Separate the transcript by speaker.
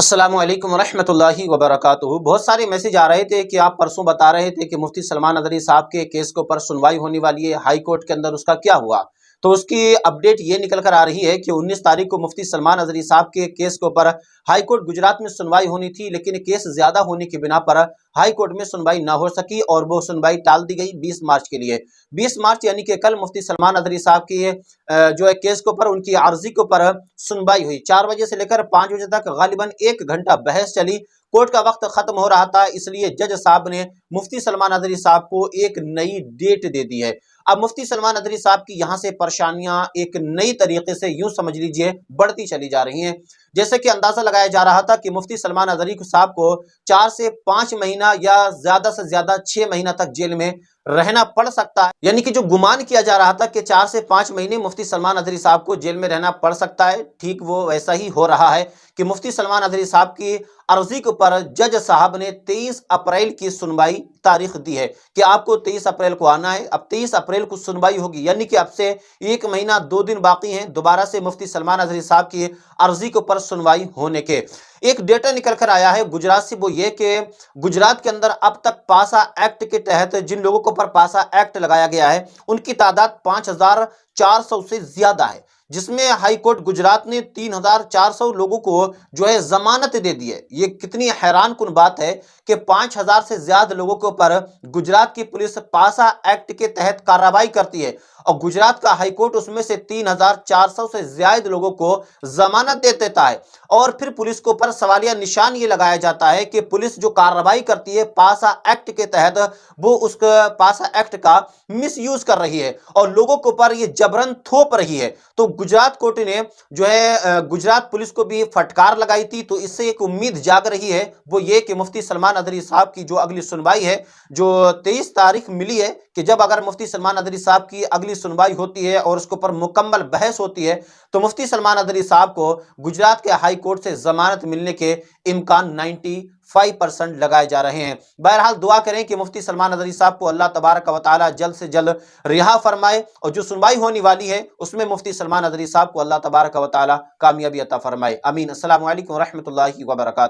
Speaker 1: السلام علیکم ورحمۃ اللہ وبرکاتہ۔ بہت سارے میسج آ رہے تھے کہ آپ پرسوں بتا رہے تھے کہ مفتی سلمان ندوی صاحب کے کیس کے اوپر سنوائی ہونے والی ہے ہائی کورٹ کے اندر، اس کا کیا ہوا؟ تو اس کی اپڈیٹ یہ نکل کر آ رہی ہے کہ 19 تاریخ کو مفتی سلمان ندوی صاحب کے کیس کے اوپر ہائی کورٹ گجرات میں سنوائی ہونی تھی، لیکن کیس زیادہ ہونے کی بنا پر ہائی کورٹ میں سنوائی نہ ہو سکی اور وہ سنوائی ٹال دی گئی 20 مارچ کے لیے۔ 20 مارچ یعنی کہ کل مفتی سلمان ندوی صاحب کی جو ہے کیس کے اوپر ان کی عرضی کے اوپر سنوائی ہوئی۔ 4 بجے سے لے کر 5 بجے تک غالباً 1 گھنٹہ بحث چلی۔ کورٹ کا وقت ختم ہو رہا تھا، اس لیے جج صاحب نے مفتی سلمان ندوی صاحب کو ایک نئی ڈیٹ دے دی ہے۔ اب مفتی سلمان ندوی صاحب کی یہاں سے پریشانیاں ایک نئی طریقے سے یوں سمجھ لیجئے بڑھتی چلی جا رہی ہیں۔ جیسے کہ اندازہ لگایا جا رہا تھا کہ مفتی سلمان ندوی صاحب کو 4 سے 5 مہینہ یا زیادہ سے زیادہ 6 مہینہ تک جیل میں رہنا پڑ سکتا ہے، یعنی کہ جو گمان کیا جا رہا تھا کہ 4 سے 5 مہینے مفتی سلمان ندوی صاحب کو جیل میں رہنا پڑ سکتا ہے، ٹھیک وہ ویسا ہی ہو رہا ہے کہ مفتی سلمان ندوی صاحب کی عرضی کے اوپر جج صاحب نے 23 اپریل کی سنوائی تاریخ دی ہے کہ آپ کو 23 اپریل کو آنا ہے۔ اب 23 اپریل کو سنوائی ہوگی، یعنی کہ اب سے 1 مہینہ 2 دن باقی ہیں دوبارہ سے مفتی سلمان ندوی صاحب کی عرضی کے اوپر سنوائی ہونے کے۔ ایک ڈیٹا نکل کر آیا ہے گجرات سے، وہ یہ کہ گجرات کے اندر اب تک پاسا ایکٹ کے تحت جن لوگوں کے اوپر پاسا ایکٹ لگایا گیا ہے ان کی تعداد 5400 سے زیادہ ہے، جس میں ہائی کورٹ گجرات نے 3400 لوگوں کو جو ہے ضمانت دے دی ہے۔ یہ کتنی حیران کن بات ہے کہ 5000 سے زیادہ لوگوں کے اوپر گجرات کی پولیس پاسا ایکٹ کے تحت کارروائی کرتی ہے اور گجرات کا ہائی کورٹ اس میں سے 3400 سے زیادہ لوگوں کو ضمانت دے دیتا ہے۔ اور پھر پولیس کے اوپر سوالیہ نشان یہ لگایا جاتا ہے کہ پولیس جو کارروائی کرتی ہے پاسا ایکٹ کے تحت، وہ اس پاسا ایکٹ کا مس یوز کر رہی ہے اور لوگوں کے اوپر یہ جبرن تھوپ رہی ہے۔ تو گجرات کورٹ نے جو ہے گجرات پولیس کو بھی پھٹکار لگائی تھی، تو اس سے ایک امید جاگ رہی ہے، وہ یہ کہ مفتی سلمان ندوی صاحب کی جو اگلی سنوائی ہے، جو 23 تاریخ ملی ہے کہ جب اگر مفتی سلمان ندوی صاحب کی اگلی سنوائی ہوتی ہے اور اس کے اوپر مکمل بحث ہوتی ہے تو مفتی سلمان ندوی صاحب کو گجرات کے ہائی کورٹ سے ضمانت ملنے کے امکان 95% لگائے جا رہے ہیں۔ بہرحال دعا کریں کہ مفتی سلمان ندوی صاحب کو اللہ تبارک و تعالی جلد سے جلد رہا فرمائے اور جو سنوائی ہونے والی ہے اس میں مفتی سلمان ندوی صاحب کو اللہ تبارک و تعالی کامیابی عطا فرمائے، آمین۔ السلام علیکم ورحمۃ اللہ وبرکاتہ۔